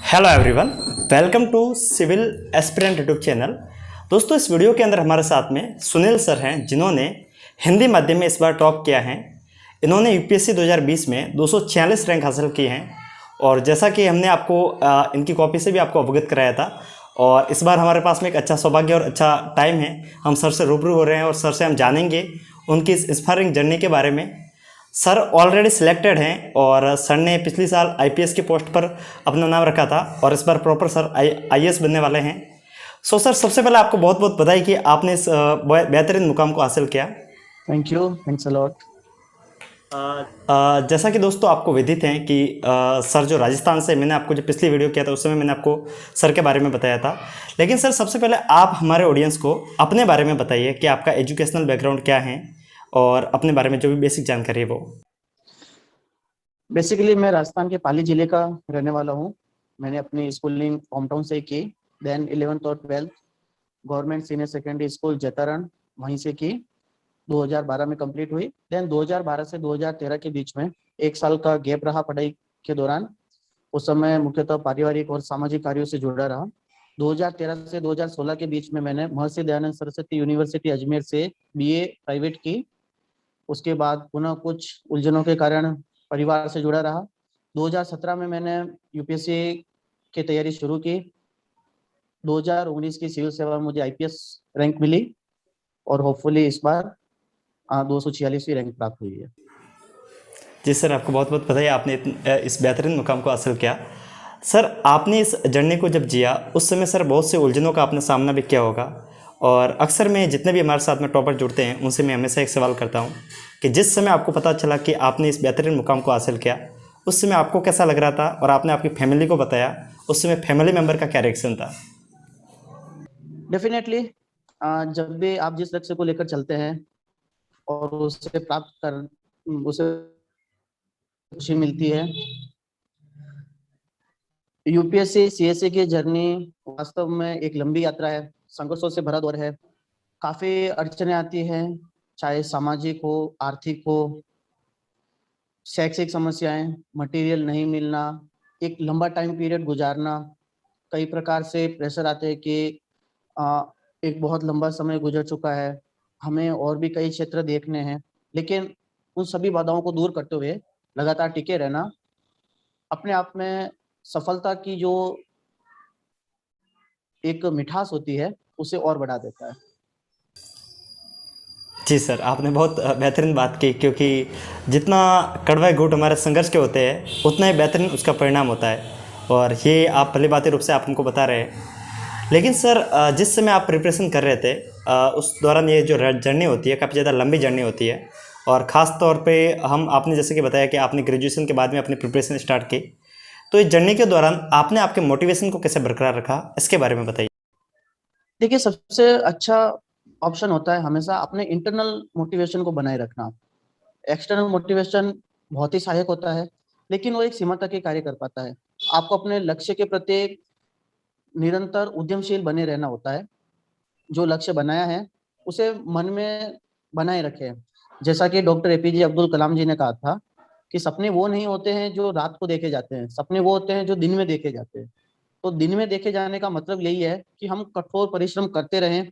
Hello everyone, welcome to civil aspirant YouTube channel. दोस्तों, इस video के अंदर हमारे साथ में सुनील सर हैं, जिन्होंने हिंदी माध्यम में इस बार टॉप किया है। इन्होंने यूपीएससी 2020 में 246 रैंक हासिल किए हैं और जैसा कि हमने आपको इनकी कॉपी से भी आपको अवगत कराया था। और इस बार हमारे पास में एक अच्छा सौभाग्य और अच्छा टाइम है, हम सर से रूबरू हो रहे हैं और सर से हम जानेंगे उनकी इस इंस्पायरिंग जर्नी के बारे में। सर ऑलरेडी सिलेक्टेड हैं और सर ने पिछली साल आईपीएस की पोस्ट पर अपना नाम रखा था और इस बार प्रॉपर सर आईएएस बनने वाले हैं। सो सर, सबसे पहले आपको बहुत बहुत बधाई कि आपने इस बेहतरीन मुकाम को हासिल किया। Thank you, thanks a lot. जैसा कि दोस्तों आपको विदित है कि सर जो राजस्थान से, मैंने आपको जो पिछली वीडियो किया था उस समय मैंने आपको सर के बारे में बताया था। लेकिन सर, सबसे पहले आप हमारे ऑडियंस को अपने बारे में बताइए कि आपका एजुकेशनल बैकग्राउंड क्या है और अपने बारे में जो भी बेसिक जानकारी है वो। बेसिकली मैं राजस्थान के पाली जिले का रहने वाला हूँ। मैंने अपनी स्कूलिंग होम टाउन से की, देन 11th और 12th government senior secondary school Jaitaran वहीं से की। 2012 में कंप्लीट हुई। देन 2012 से 2013 के बीच में एक साल का गैप रहा पढ़ाई के दौरान। उस समय मुख्यतः पारिवारिक और सामाजिक कार्यों से जुड़ा रहा। 2013 से 2016 के बीच में मैंने महर्षि दयानंद सरस्वती यूनिवर्सिटी अजमेर से बीए प्राइवेट की। उसके बाद पुनः कुछ उलझनों के कारण परिवार से जुड़ा रहा। 2017 में मैंने यूपीएससी की तैयारी शुरू की। 2019 की सिविल सेवा में मुझे आईपीएस रैंक मिली और होपफुली इस बार 246वीं रैंक प्राप्त हुई है। जी सर, आपको बहुत बहुत बधाई, आपने इस बेहतरीन मुकाम को हासिल किया। सर, आपने इस जर्नी को जब जिया उस समय सर बहुत से उलझनों का आपने सामना भी किया होगा। और अक्सर मैं जितने भी हमारे साथ में टॉपर जुड़ते हैं उनसे मैं हमेशा एक सवाल करता हूं कि जिस समय आपको पता चला कि आपने इस बेहतरीन मुकाम को हासिल किया, उस समय आपको कैसा लग रहा था और आपने आपकी फैमिली को बताया, उस समय फैमिली मेम्बर का क्या रिएक्शन था? डेफिनेटली जब भी आप जिस लक्ष्य को लेकर चलते हैं और उसे प्राप्त कर उसे खुशी मिलती है। यूपीएससी सीएससी की जर्नी वास्तव में एक लंबी यात्रा है, संघर्षों से भरा दौर है। काफी अड़चने आती हैं, चाहे सामाजिक हो, आर्थिक हो, शैक्षिक समस्याएं, मटेरियल नहीं मिलना, एक लंबा टाइम पीरियड गुजारना। कई प्रकार से प्रेशर आते हैं कि आ, एक बहुत लंबा समय गुजर चुका है, हमें और भी कई क्षेत्र देखने हैं। लेकिन उन सभी बाधाओं को दूर करते हुए लगातार टिके रहना अपने आप में सफलता की जो एक मिठास होती है उसे और बढ़ा देता है। जी सर, आपने बहुत बेहतरीन बात की, क्योंकि जितना कड़वा घूंट हमारे संघर्ष के होते हैं उतना ही बेहतरीन उसका परिणाम होता है। और ये आप भली बातें रूप से आप हमको बता रहे हैं। लेकिन सर, जिस समय आप प्रिपरेशन कर रहे थे, उस दौरान ये जो जर्नी होती है काफ़ी ज़्यादा लंबी जर्नी होती है। और ख़ास तौर पे हम, आपने जैसे कि बताया कि आपने ग्रेजुएशन के बाद में अपनी प्रिपरेशन स्टार्ट की, तो इस जर्नी के दौरान आपने आपके मोटिवेशन को कैसे बरकरार रखा, इसके बारे में बताइए। देखिए, सबसे अच्छा ऑप्शन होता है हमेशा अपने इंटरनल मोटिवेशन को बनाए रखना। एक्सटर्नल मोटिवेशन बहुत ही सहायक होता है, लेकिन वो एक सीमा तक ही कार्य कर पाता है। आपको अपने लक्ष्य के प्रति निरंतर उद्यमशील बने रहना होता है। जो लक्ष्य बनाया है उसे मन में बनाए रखें। जैसा कि डॉक्टर एपीजे अब्दुल कलाम जी ने कहा था कि सपने वो नहीं होते हैं जो रात को देखे जाते हैं, सपने वो होते हैं जो दिन में देखे जाते हैं। तो दिन में देखे जाने का मतलब यही है कि हम कठोर परिश्रम करते रहें।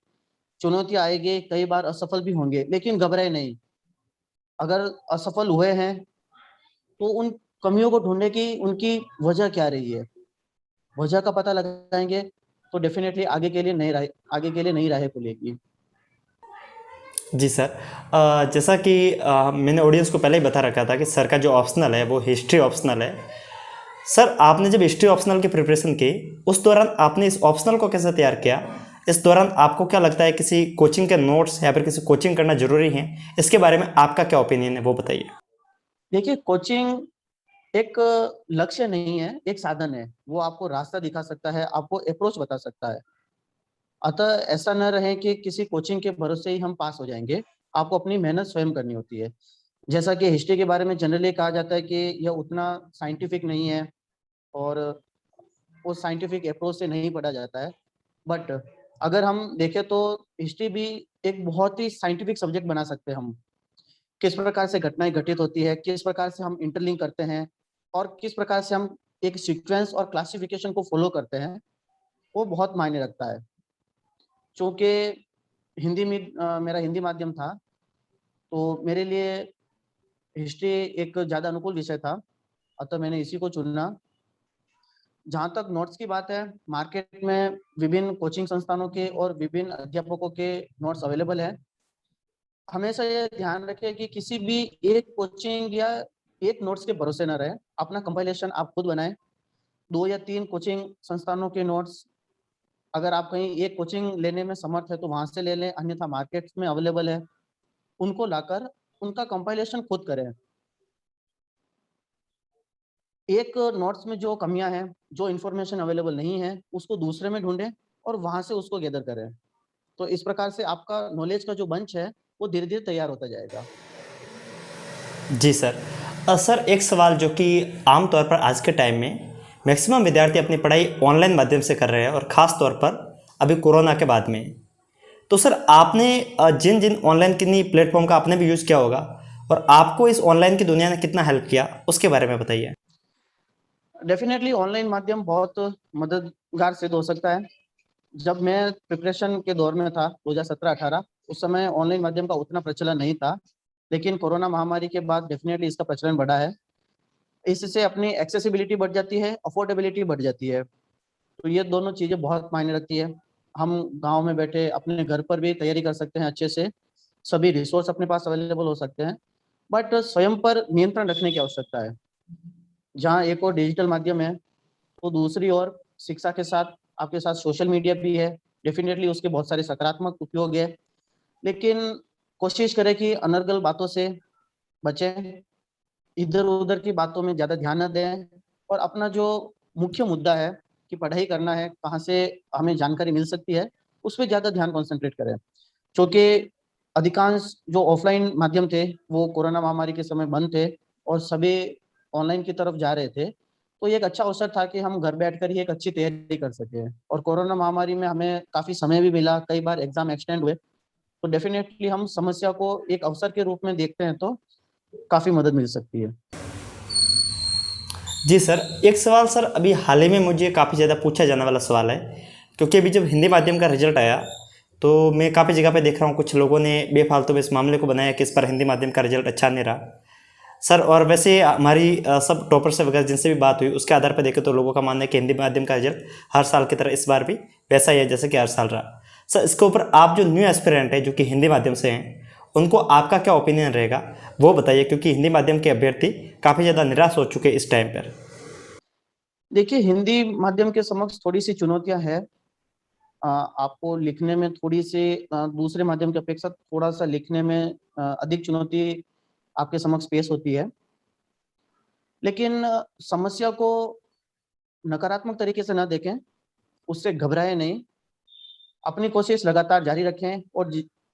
चुनौतियां आएगी, कई बार असफल भी होंगे, लेकिन घबराए नहीं। अगर असफल हुए हैं तो उन कमियों को ढूंढने की उनकी वजह क्या रही है, वजह का पता लगाएंगे तो डेफिनेटली आगे के लिए नई राहें खुलेगी। जी सर, जैसा कि मैंने ऑडियंस को पहले ही बता रखा था कि सर का जो ऑप्शनल है वो हिस्ट्री ऑप्शनल है। सर, आपने जब हिस्ट्री ऑप्शनल की प्रिपरेशन की, उस दौरान आपने इस ऑप्शनल को कैसे तैयार किया? इस दौरान आपको क्या लगता है, किसी कोचिंग के नोट्स या फिर किसी कोचिंग करना जरूरी है? इसके बारे में आपका क्या ओपिनियन है, वो बताइए। देखिए, कोचिंग एक लक्ष्य नहीं है, एक साधन है। वो आपको रास्ता दिखा सकता है, आपको अप्रोच बता सकता है। अतः ऐसा न रहे कि किसी कोचिंग के भरोसे ही हम पास हो जाएंगे। आपको अपनी मेहनत स्वयं करनी होती है। जैसा कि हिस्ट्री के बारे में जनरली कहा जाता है कि यह उतना साइंटिफिक नहीं है और वो साइंटिफिक अप्रोच से नहीं पढ़ा जाता है। बट अगर हम देखें तो हिस्ट्री भी एक बहुत ही साइंटिफिक सब्जेक्ट बना सकते हैं हम। किस प्रकार से घटनाएं घटित होती है, किस प्रकार से हम इंटरलिंक करते हैं और किस प्रकार से हम एक सीक्वेंस और क्लासिफिकेशन को फॉलो करते हैं, वो बहुत मायने रखता है। चूँकि मेरा हिंदी माध्यम था, तो मेरे लिए हिस्ट्री एक ज़्यादा अनुकूल विषय था, अतः मैंने इसी को चुना। जहाँ तक नोट्स की बात है, मार्केट में विभिन्न कोचिंग संस्थानों के और विभिन्न अध्यापकों के नोट्स अवेलेबल हैं। हमेशा ये ध्यान रखें कि किसी भी एक कोचिंग या एक नोट्स के भरोसे न रहें, अपना कंपाइलेशन आप खुद बनाएं। 2 या 3 कोचिंग संस्थानों के नोट्स, अगर आप कहीं एक कोचिंग लेने में समर्थ है तो वहाँ से ले लें, अन्यथा मार्केट में अवेलेबल है, उनको लाकर उनका कंपाइलेशन खुद करें। एक नोट्स में जो कमियां हैं, जो इन्फॉर्मेशन अवेलेबल नहीं है, उसको दूसरे में ढूंढें और वहां से उसको गैदर करें। तो इस प्रकार से आपका नॉलेज का जो बंच है, वो धीरे-धीरे तैयार होता जाएगा। जी सर। सर एक सवाल जो कि आम तौर पर आज के टाइम में मैक्सिमम विद्यार्थी अपनी पढ़ाई ऑनलाइन माध्यम से कर रहे हैं और ख़ास तौर पर अभी कोरोना के बाद में। तो सर आपने जिन जिन ऑनलाइन किन्हीं प्लेटफॉर्म का आपने भी यूज़ किया होगा और आपको इस ऑनलाइन की दुनिया ने कितना हेल्प किया, उसके बारे में बताइए। डेफिनेटली ऑनलाइन माध्यम बहुत मददगार सिद्ध हो सकता है। जब मैं प्रिपरेशन के दौर में था 2017-18, उस समय ऑनलाइन माध्यम का उतना प्रचलन नहीं था, लेकिन कोरोना महामारी के बाद डेफिनेटली इसका प्रचलन बढ़ा है। इससे अपनी एक्सेसिबिलिटी बढ़ जाती है, अफोर्डेबिलिटी बढ़ जाती है। तो ये दोनों चीज़ें बहुत मायने रखती है। हम गाँव में बैठे अपने घर पर भी तैयारी कर सकते हैं अच्छे से, सभी रिसोर्स अपने पास अवेलेबल हो सकते हैं, बट स्वयं पर नियंत्रण रखने की आवश्यकता है। जहाँ एक और डिजिटल माध्यम है, तो दूसरी ओर शिक्षा के साथ आपके साथ सोशल मीडिया भी है। डेफिनेटली उसके बहुत सारे सकारात्मक उपयोग है, लेकिन कोशिश करें कि अनर्गल बातों से बचें, इधर-उधर की बातों में ज़्यादा ध्यान न दें और अपना जो मुख्य मुद्दा है कि पढ़ाई करना है, कहाँ से हमें जानकारी मिल सकती है, उस पे ज़्यादा ध्यान कॉन्संट्रेट करें। क्योंकि अधिकांश जो ऑफ़लाइन माध्यम थे, वो कोरोना महामारी के समय बंद थे और सभी ऑनलाइन की तरफ जा रहे थे। तो ये एक अच्छा अवसर था कि हम घर बैठकर ही एक अच्छी तैयारी कर सकें और कोरोना महामारी में हमें काफ़ी समय भी मिला, कई बार एग्ज़ाम एक्सटेंड हुए। तो डेफ़िनेटली हम समस्या को एक अवसर के रूप में देखते हैं, तो काफ़ी मदद मिल सकती है। जी सर, एक सवाल सर अभी हाल ही में मुझे काफ़ी ज़्यादा पूछा जाने वाला सवाल है, क्योंकि अभी जब हिंदी माध्यम का रिजल्ट आया तो मैं काफ़ी जगह पे देख रहा हूँ कुछ लोगों ने बेफालतू में इस मामले को बनाया कि इस पर हिंदी माध्यम का रिजल्ट अच्छा नहीं रहा। सर और वैसे हमारी सब टॉपर से वगैरह जिनसे भी बात हुई उसके आधार पर देखें तो लोगों का मानना है कि हिंदी माध्यम का रिजल्ट हर साल की तरह इस बार भी वैसा ही है जैसे कि हर साल रहा। सर इसके ऊपर आप जो न्यू एस्पिरेंट है जो कि हिंदी माध्यम से हैं, उनको आपका क्या ओपिनियन रहेगा वो बताइए, क्योंकि हिंदी माध्यम के अभ्यर्थी काफ़ी ज़्यादा निराश हो चुके इस टाइम पर। देखिए, हिंदी माध्यम के समक्ष थोड़ी-सी चुनौतियाँ हैं। आपको लिखने में थोड़ी-सी दूसरे माध्यम की अपेक्षा थोड़ा-सा लिखने में अधिक चुनौती आपके समक्ष पेश होती है। लेकिन समस्या को नकारात्मक तरीके से ना देखें, उससे घबराएँ नहीं, अपनी कोशिश लगातार जारी रखें और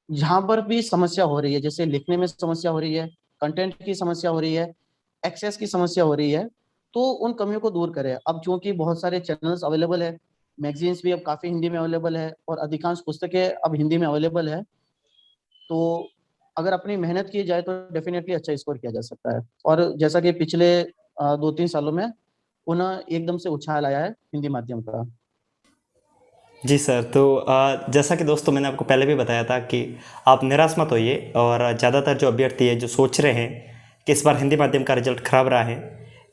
जहाँ पर भी समस्या हो रही है, जैसे लिखने में समस्या हो रही है, कंटेंट की समस्या हो रही है, एक्सेस की समस्या हो रही है, तो उन कमियों को दूर करें। अब चूँकि बहुत सारे चैनल्स अवेलेबल है, मैगज़ीन्स भी अब काफ़ी हिंदी में अवेलेबल है और अधिकांश पुस्तकें अब हिंदी में अवेलेबल है। तो अगर अपनी मेहनत की जाए तो डेफ़िनेटली अच्छा स्कोर किया जा सकता है और जैसा कि पिछले 2-3 सालों में पुनः एकदम से उछाल आया है हिंदी माध्यम का। जी सर, तो जैसा कि दोस्तों मैंने आपको पहले भी बताया था कि आप निराश मत होइए और ज़्यादातर जो अभ्यर्थी है जो सोच रहे हैं कि इस बार हिंदी माध्यम का रिजल्ट खराब रहा है,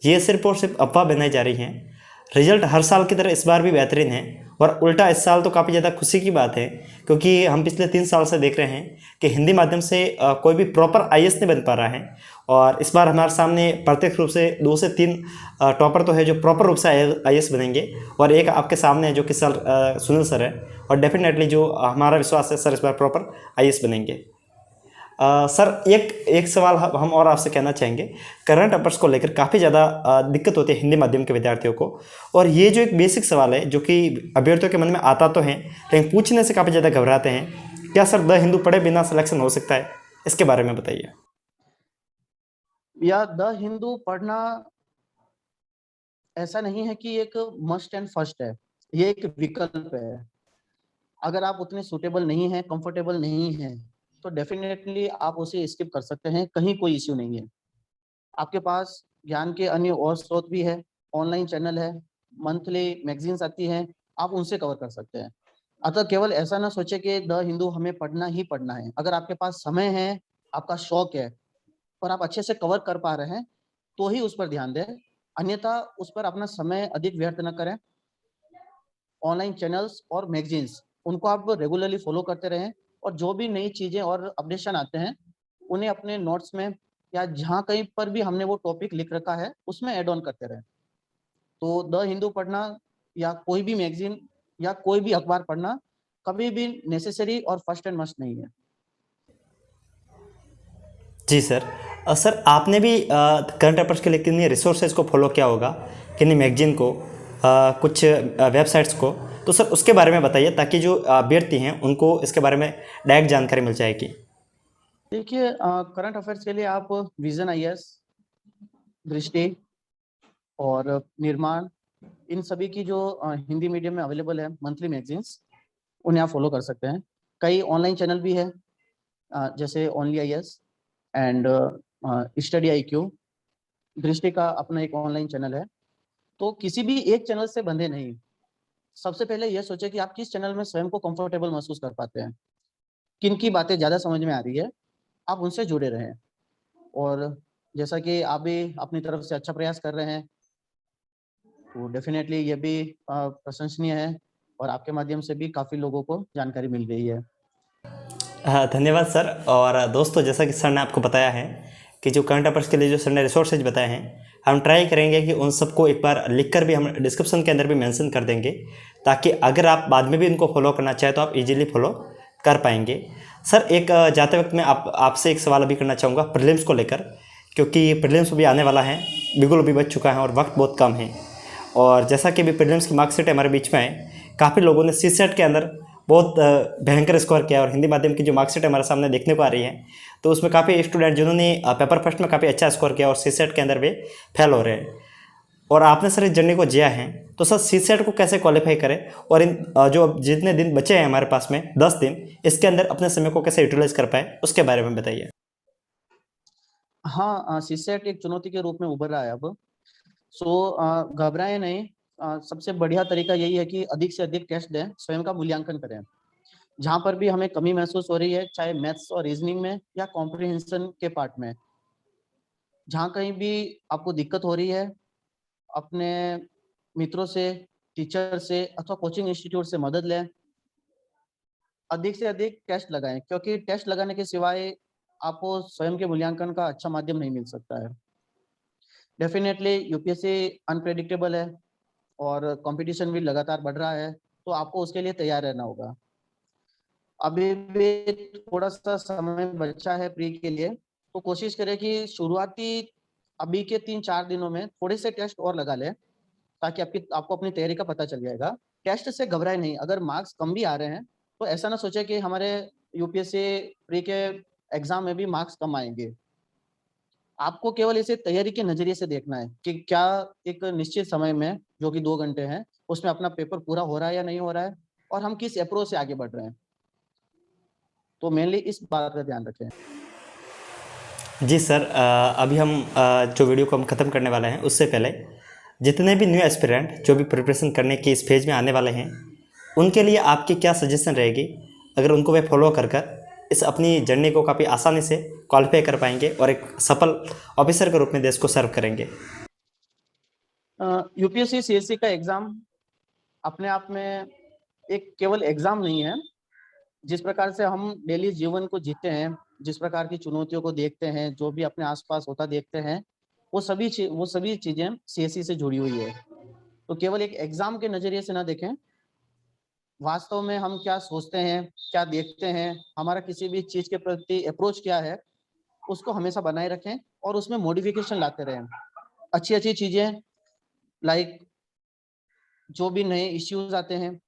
ये सिर्फ और सिर्फ अफवाह बनाई जा रही हैं। रिजल्ट हर साल की तरह इस बार भी बेहतरीन है और उल्टा इस साल तो काफ़ी ज़्यादा खुशी की बात है, क्योंकि हम पिछले 3 साल से देख रहे हैं कि हिंदी माध्यम से कोई भी प्रॉपर आईएएस नहीं बन पा रहा है और इस बार हमारे सामने प्रत्यक्ष रूप से 2 से 3 टॉपर तो है जो प्रॉपर रूप से आईएएस बनेंगे और एक आपके सामने है जो कि सर सुनील सर है और डेफिनेटली जो हमारा विश्वास है सर इस बार प्रॉपर आईएएस बनेंगे। सर एक सवाल हम और आपसे कहना चाहेंगे। करंट अफेयर्स को लेकर काफ़ी ज़्यादा दिक्कत होती है हिंदी माध्यम के विद्यार्थियों को, और ये जो एक बेसिक सवाल है जो कि अभ्यर्थियों के मन में आता तो है लेकिन पूछने से काफ़ी ज़्यादा घबराते हैं, क्या सर द हिंदू पढ़े बिना सिलेक्शन हो सकता है? इसके बारे में बताइए। या द हिंदू पढ़ना ऐसा नहीं है कि एक मस्ट एंड फर्स्ट है, ये एक विकल्प है। अगर आप उतने सूटेबल नहीं हैं, कंफर्टेबल नहीं हैं, तो डेफिनेटली आप उसे स्किप कर सकते हैं, कहीं कोई इश्यू नहीं है। आपके पास ज्ञान के अन्य और स्रोत भी है, ऑनलाइन चैनल है, मंथली मैगजीन्स आती हैं, आप उनसे कवर कर सकते हैं। अतः केवल ऐसा ना सोचे कि द हिंदू हमें पढ़ना ही पढ़ना है। अगर आपके पास समय है, आपका शौक है और आप अच्छे से कवर कर पा रहे हैं, तो ही उस पर ध्यान दें, अन्यथा उस पर अपना समय अधिक व्यर्थ न करें। ऑनलाइन चैनल्स और मैगजीन्स, उनको आप रेगुलरली फॉलो करते रहें और जो भी नई चीज़ें और अपडेशन आते हैं, उन्हें अपने नोट्स में या जहाँ कहीं पर भी हमने वो टॉपिक लिख रखा है, उसमें ऐड ऑन करते रहें। तो द हिंदू पढ़ना या कोई भी मैगजीन या कोई भी अखबार पढ़ना कभी भी नेसेसरी और फर्स्ट एंड मस्ट नहीं है। जी सर। सर आपने भी करंट अफेयर्स के लिए किन्हीं रिसोर्सेज को फॉलो किया होगा, किन्हीं मैगजीन को, कुछ वेबसाइट्स को, तो सर उसके बारे में बताइए ताकि जो अभ्यर्थी हैं उनको इसके बारे में डायरेक्ट जानकारी मिल जाएगी। देखिए, करंट अफेयर्स के लिए आप विजन आईएएस, दृष्टि और निर्माण, इन सभी की जो हिंदी मीडियम में अवेलेबल है मंथली मैगजीन्स, उन्हें आप फॉलो कर सकते हैं। कई ऑनलाइन चैनल भी है, जैसे only IAS and study IQ. दृष्टि का अपना एक ऑनलाइन चैनल है। तो किसी भी एक चैनल से बंधे नहीं। सबसे पहले यह सोचे कि आप किस चैनल में स्वयं को कंफर्टेबल महसूस कर पाते हैं, किन की बातें ज़्यादा समझ में आ रही है, आप उनसे जुड़े रहें। और जैसा कि आप भी अपनी तरफ से अच्छा प्रयास कर रहे हैं, तो डेफिनेटली ये भी प्रशंसनीय है और आपके माध्यम से भी काफ़ी लोगों को जानकारी मिल रही है। धन्यवाद सर। और दोस्तों, जैसा कि सर ने आपको बताया है कि जो करंट अफेयर्स के लिए जो सर ने रिसोर्सेज बताए हैं, हम ट्राई करेंगे कि उन सबको एक बार लिख कर भी हम डिस्क्रिप्शन के अंदर भी मेंशन कर देंगे, ताकि अगर आप बाद में भी इनको फॉलो करना चाहें तो आप इजीली फॉलो कर पाएंगे। सर एक जाते वक्त मैं आपसे एक सवाल अभी करना चाहूँगा प्रीलिम्स को लेकर, क्योंकि प्रीलिम्स भी आने वाला है, बिल्कुल अभी बच चुका है और वक्त बहुत कम है। और जैसा कि अभी प्रीलिम्स की मार्कशीट हमारे बीच में है, काफ़ी लोगों ने सीसेट के अंदर बहुत भयंकर स्कोर किया और हिंदी माध्यम की जो मार्कशीट हमारे सामने देखने को आ रही है, तो उसमें काफ़ी स्टूडेंट जिन्होंने पेपर फर्स्ट में काफ़ी अच्छा स्कोर किया और सीसेट के अंदर वे फेल हो रहे हैं। और आपने सर इस जर्नी को जिया है, तो सर सीसेट को कैसे क्वालिफाई करें और इन जो अब जितने दिन बचे हैं हमारे पास में 10 दिन, इसके अंदर अपने समय को कैसे यूटिलाइज कर पाए, उसके बारे में बताइए। हाँ, सीसेट एक चुनौती के रूप में उभर रहा है अब। सो घबराएं नहीं। सबसे बढ़िया तरीका यही है कि अधिक से अधिक टेस्ट दें, स्वयं का मूल्यांकन करें। जहाँ पर भी हमें कमी महसूस हो रही है, चाहे मैथ्स और रीजनिंग में या कॉम्प्रिहेंशन के पार्ट में, जहाँ कहीं भी आपको दिक्कत हो रही है, अपने मित्रों से, टीचर से अथवा कोचिंग इंस्टीट्यूट से मदद लें। अधिक से अधिक टेस्ट लगाएं, क्योंकि टेस्ट लगाने के सिवाय आपको स्वयं के मूल्यांकन का अच्छा माध्यम नहीं मिल सकता है। डेफिनेटली यूपीएससी अनप्रेडिक्टेबल है और कंपटीशन भी लगातार बढ़ रहा है, तो आपको उसके लिए तैयार रहना होगा। अभी भी थोड़ा सा समय बचा है प्री के लिए, तो कोशिश करें कि शुरुआती अभी के 3-4 दिनों में थोड़े से टेस्ट और लगा लें, ताकि आपको अपनी तैयारी का पता चल जाएगा। टेस्ट से घबराए नहीं। अगर मार्क्स कम भी आ रहे हैं, तो ऐसा ना सोचे कि हमारे यूपीएससी प्री के एग्जाम में भी मार्क्स कम आएंगे। आपको केवल इसे तैयारी के नजरिए से देखना है कि क्या एक निश्चित समय में, जो कि 2 घंटे हैं, उसमें अपना पेपर पूरा हो रहा है या नहीं हो रहा है, और हम किस अप्रोच से आगे बढ़ रहे हैं। तो मेनली इस बात का ध्यान रखें। जी सर, अभी हम जो वीडियो को हम ख़त्म करने वाले हैं, उससे पहले जितने भी न्यू एस्पिरेंट जो भी प्रिपरेशन करने की इस फेज में आने वाले हैं, उनके लिए आपकी क्या सजेशन रहेगी, अगर उनको वे फॉलो कर कर इस अपनी जर्नी को काफ़ी आसानी से क्वालिफाई कर पाएंगे और एक सफल ऑफिसर के रूप में देश को सर्व करेंगे। यूपीएससी सीएससी का एग्जाम अपने आप में एक केवल एग्जाम नहीं है। जिस प्रकार से हम डेली जीवन को जीते हैं, जिस प्रकार की चुनौतियों को देखते हैं, जो भी अपने आसपास होता देखते हैं, वो सभी चीजें सीएससी से जुड़ी हुई है। तो केवल एक एग्जाम के नजरिए से ना देखें, वास्तव में हम क्या सोचते हैं, क्या देखते हैं, हमारा किसी भी चीज के प्रति अप्रोच क्या है, उसको हमेशा बनाए रखें और उसमें मॉडिफिकेशन लाते रहें। अच्छी अच्छी चीजें, लाइक जो भी नए इश्यूज आते हैं,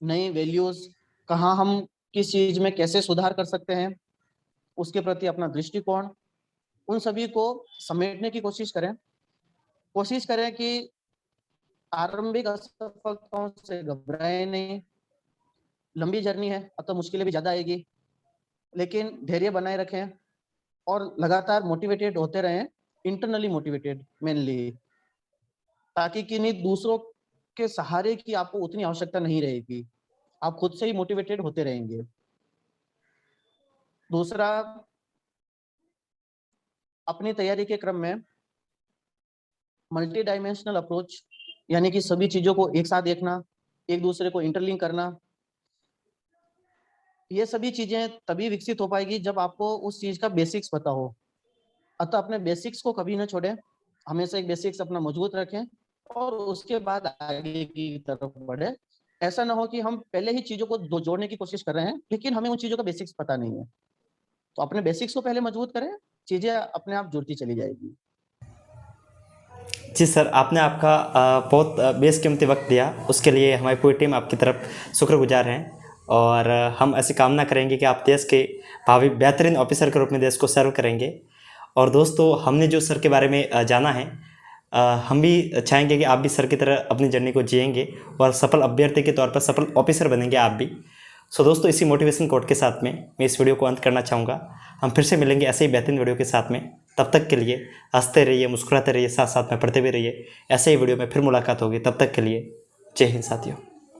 नई वैल्यूज, कहाँ हम किस चीज में कैसे सुधार कर सकते हैं, उसके प्रति अपना दृष्टिकोण, उन सभी को समेटने की कोशिश करें। कोशिश करें कि आरंभिक असफलताओं से घबराए नहीं। लंबी जर्नी है, अब तो मुश्किलें भी ज्यादा आएगी, लेकिन धैर्य बनाए रखें और लगातार मोटिवेटेड होते रहें, इंटरनली मोटिवेटेड मेनली। ताकि किन्हीं दूसरों के सहारे की आपको उतनी आवश्यकता नहीं रहेगी, आप खुद से ही मोटिवेटेड होते रहेंगे। दूसरा, अपनी तैयारी के क्रम में मल्टी डायमेंशनल अप्रोच, यानी कि सभी चीजों को एक साथ देखना, एक दूसरे को इंटरलिंक करना, ये सभी चीजें तभी विकसित हो पाएगी जब आपको उस चीज का बेसिक्स पता हो। अतः अपने बेसिक्स को कभी ना छोड़ें, हमेशा एक बेसिक्स अपना मजबूत रखें और उसके बाद आगे की तरफ बढ़े। ऐसा ना हो कि हम पहले ही चीजों को जोड़ने की कोशिश कर रहे हैं लेकिन हमें उन चीजों का बेसिक्स पता नहीं है। तो अपने बेसिक्स को पहले मजबूत करें, चीजें अपने आप जुड़ती चली जाएगी। जी सर, आपने आपका बहुत बेशकीमती वक्त दिया, उसके लिए हमारी पूरी टीम आपकी तरफ शुक्रगुजार हैं। और हम ऐसी कामना करेंगे कि आप देश के भावी बेहतरीन ऑफिसर के रूप में देश को सर्व करेंगे। और दोस्तों, हमने जो सर के बारे में जाना है, हम भी चाहेंगे कि आप भी सर की तरह अपनी जर्नी को जिएंगे और सफल अभ्यर्थी के तौर पर सफल ऑफिसर बनेंगे आप भी। सो दोस्तों, इसी मोटिवेशन कोट के साथ में मैं इस वीडियो को अंत करना चाहूँगा। हम फिर से मिलेंगे ऐसे ही बेहतरीन वीडियो के साथ में। तब तक के लिए हंसते रहिए, मुस्कुराते रहिए, साथ साथ में पढ़ते भी रहिए। ऐसे ही वीडियो में फिर मुलाकात होगी। तब तक के लिए जय हिंद साथियों।